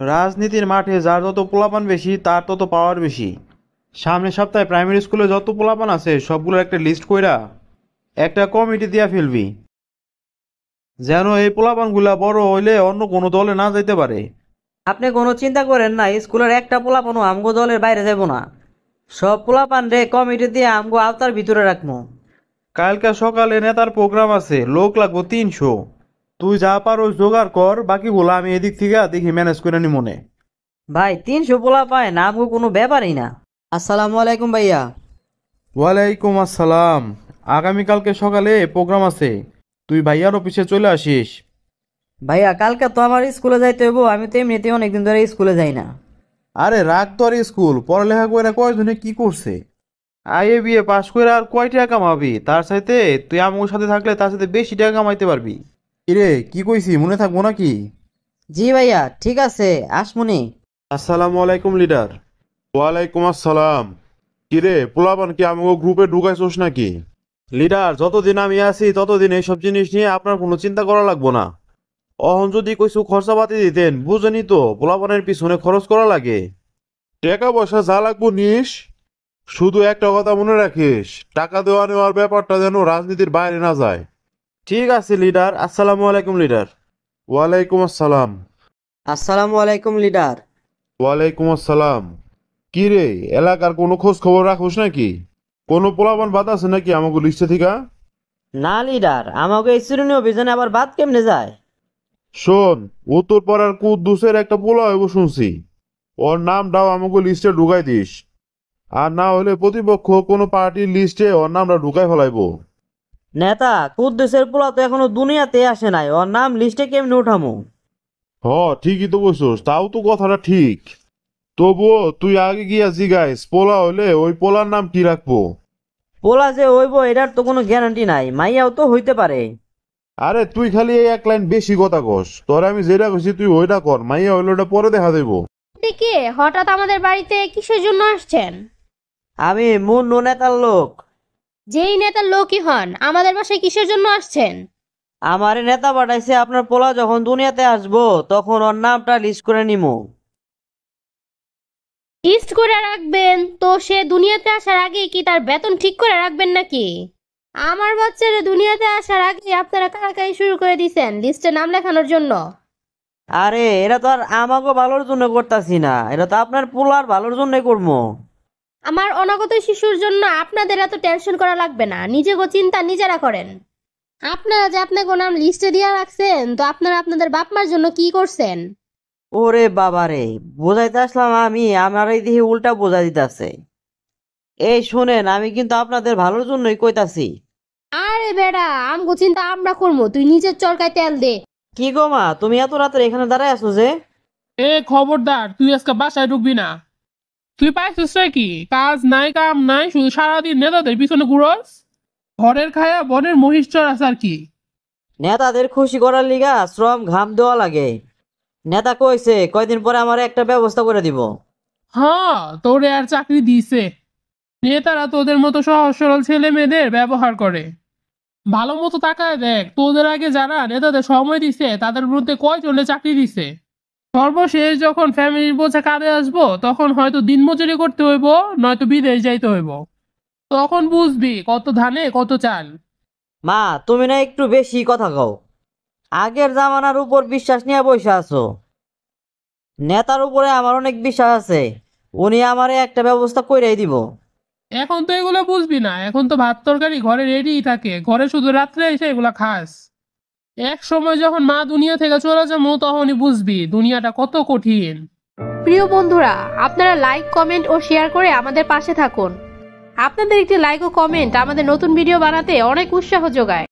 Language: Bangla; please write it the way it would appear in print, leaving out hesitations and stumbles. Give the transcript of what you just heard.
রাজনীতির মাঠে যার যত পোলাপান বেশি তার তত পাওয়ার বেশি। সামনের সপ্তাহে প্রাইমারি স্কুলে যত পোলাপান আছে সবগুলোর একটা লিস্ট কইরা একটা কমিটি দিয়া ফেলবি, যেন এই পোলাপানগুলা বড় হইলে অন্য কোনো দলে না যাইতে পারে। আপনি কোনো চিন্তা করেন না, স্কুলের একটা পোলাপানও আমগো দলের বাইরে যাব না। সব পোলাপান রে কমিটি দিয়ে আমগো আওতার ভিতরে রাখবো। কালকে সকালে নেতার প্রোগ্রাম আছে, লোক লাগবো 300। তুই যা পারো জোগাড় কর, বাকিগুলো আমি এদিক থেকে দেখি ম্যানেজ করে নি মনে। ভাই 300 পোলা পায় না, আমগো কোনো ব্যাপারই না। আসসালামু আলাইকুম ভাইয়া। ওয়ালাইকুম আসসালাম। আগামীকালকে সকালে প্রোগ্রাম আছে, তুই ভাইয়ার অফিসে চলে আসিস। ভাইয়া কালকে তো আমার স্কুলে যাইতে হইব, আমি তো এমনিতেই অনেকদিন ধরে স্কুলে যাই না। আরে রাগ তো আর স্কুল পড়ালেখা করে কয়জনে কি করছে। আইএ বিএ পাশ করে আর কয় টাকা কামাবি, তার সাথে তুই আমার সাথে থাকলে তার সাথে বেশি টাকা কামাইতে পারবি। কিরে কি কইছি মনে থাকবো নাকি? জি ভাইয়া ঠিক আছে, আসমুনি। আসসালামু আলাইকুম লিডার। ওয়ালাইকুম আসসালাম। কিরে পোলাপান কি আমাকে গ্রুপে ঢুকাইছোস নাকি? লিডার যতদিন আমি আছি ততদিন এইসব জিনিস নিয়ে আপনার কোনো চিন্তা করা লাগবো না। অহন যদি কইসু খরচাপাতি দিতেন, বুঝেনি তো পোলাপানের পিছনে খরচ করা লাগে। টাকা পয়সা যা লাগবো নিস, শুধু একটা কথা মনে রাখিস, টাকা দেওয়া নেওয়ার ব্যাপারটা যেন রাজনীতির বাইরে না যায়। ঠিক আছে লিডার। আসসালামু আলাইকুম লিডার। ওয়ালাইকুম আসসালাম। আসসালামু আলাইকুম লিডার। ওয়ালাইকুম আসসালাম। কিরে এলাকার কোনো খোঁজ খবর রাখোস নাকি? কোনো পোলাপান বাদ আছে নাকি আমাকে লিস্টে থেকে? না লিডার, আমাকে এই চিরুনি অভিযানে আবার বাদ কেমনে যায়? শোন, উত্তরপাড়ার কুদ্দুসের একটা পোলা হইব শুনছি, ওর নামটাও আমাকে লিস্টে ঢুকাই দিস। আর না হলে প্রতিপক্ষ কোনো পার্টির লিস্টে ওর নামটা ঢুকাই ফেলাইবো। নেতা কুদ্দুসের পোলা তো এখনো দুনিয়াতে আসে নাই, ওর নাম লিস্টে কেমনে উঠামু? হ ঠিকই তো বলছোস, তাও তো কথাটা ঠিক। তবুও তুই আগে গিয়া জিগাইস পোলা হলে ওই পোলার নাম কি রাখবো। পোলা যে হইব এটার তো কোনো গ্যারান্টি নাই, মাইয়াও তো হইতে পারে। আরে তুই খালি এই এক লাইন বেশি কথা কস, তোর আমি যেটা কইছি তুই ওইটা কর, মাইয়া হইলে ওটা পরে দেখা দেবো। আপনি কে হঠাৎ আমাদের বাড়িতে কিসের জন্য আসছেন? আমি মুন্নু নেতার লোক। যেই নেতার লোকই হন, আমাদের বাসায় কিসের জন্য আসছেন? আমার নেতা পাঠাইছে আপনার পোলা যখন দুনিয়াতে আসবো তখন ওর নামটা লিস্ট করে নিমু। লিস্ট করে রাখবেন তো সে দুনিয়াতে আসার আগে কি তার বেতন ঠিক করে রাখবেন নাকি? আমার বাচ্চারা দুনিয়াতে আসার আগে আপনারা কারাকারি শুরু করে দিয়েছেন লিস্টে নাম লেখানোর জন্য। আরে এটা তো আর আমাকে ভালোর জন্য করতাছি না, এটা তো আপনার পোলার ভালোর জন্যই করবো। আমার অনাগত শিশুর জন্য আপনাদের এত টেনশন করা লাগবে না, নিজেকে চিন্তা নিজেরা করেন। আপনারা যে আপনাকে নাম লিস্টে দিয়ে রাখছেন, তো আপনারা আপনাদের বাপ মার জন্য কি করছেন? ওরে বাবারে, বোঝাইতে আসলাম আমি, আমার এই দিকে উল্টা বোঝা দিতেছে। এই শুনেন, আমি কিন্তু আপনাদের ভালোর জন্যই কইতাছি। আরে বেড়া, আমগো চিন্তা আমরা করবো, তুই নিজের চরকায় তেল দে। কি গো মা, তুমি এত রাত্রে এখানে দাঁড়ায় আছো যে? এ খবরদার, তুই আজকে বাসায় ঢুকবি না। তুই পাইছিস কি কাজ নাই কাম নাই, শুধু সারাদিন নেতাদের পিছনে ঘুরস। ঘরের খায়া বনের মহিষ চড়াস আর কি। নেতাদের খুশি করার লিগা শ্রম ঘাম দেওয়া লাগে। নেতা কইছে কয়দিন পরে আমার একটা ব্যবস্থা করে দিব। হ্যাঁ, তোরে আর চাকরি দিছে। নেতারা তোদের মতো সহজ সরল ছেলে মেয়েদের ব্যবহার করে। ভালো মতো তাকায় দেখ, তোদের আগে যারা নেতাদের সময় দিছে তাদের মধ্যে কয়জনে চাকরি দিছে। সর্বশেষ যখন ফ্যামিলির বোঝা কাঁধে আসবো তখন হয়তো দিনমজুরি করতে হইব, নয়তো বিদেশ যাইতে হইব। তখন বুঝবি কত ধানে কত চাল। মা তুমি না একটু বেশি কথা কও। আগের জামানার উপর বিশ্বাস নিয়ে বসে আছো। নেতার উপরে আমার অনেক বিশ্বাস আছে, উনি আমারে একটা ব্যবস্থা কইরাই দিব। এখন তো এগুলো বুঝবি না, এখন তো ভাত তরকারি ঘরে রেডিই থাকে, ঘরে শুধু রাত্রে এসে এগুলা খাস। এক সময় যখন মা দুনিয়া থেকে চলে যাবো তখনই বুঝবি দুনিয়াটা কত কঠিন। প্রিয় বন্ধুরা, আপনারা লাইক কমেন্ট ও শেয়ার করে আমাদের পাশে থাকুন। আপনাদের একটি লাইক ও কমেন্ট আমাদের নতুন ভিডিও বানাতে অনেক উৎসাহ যোগায়।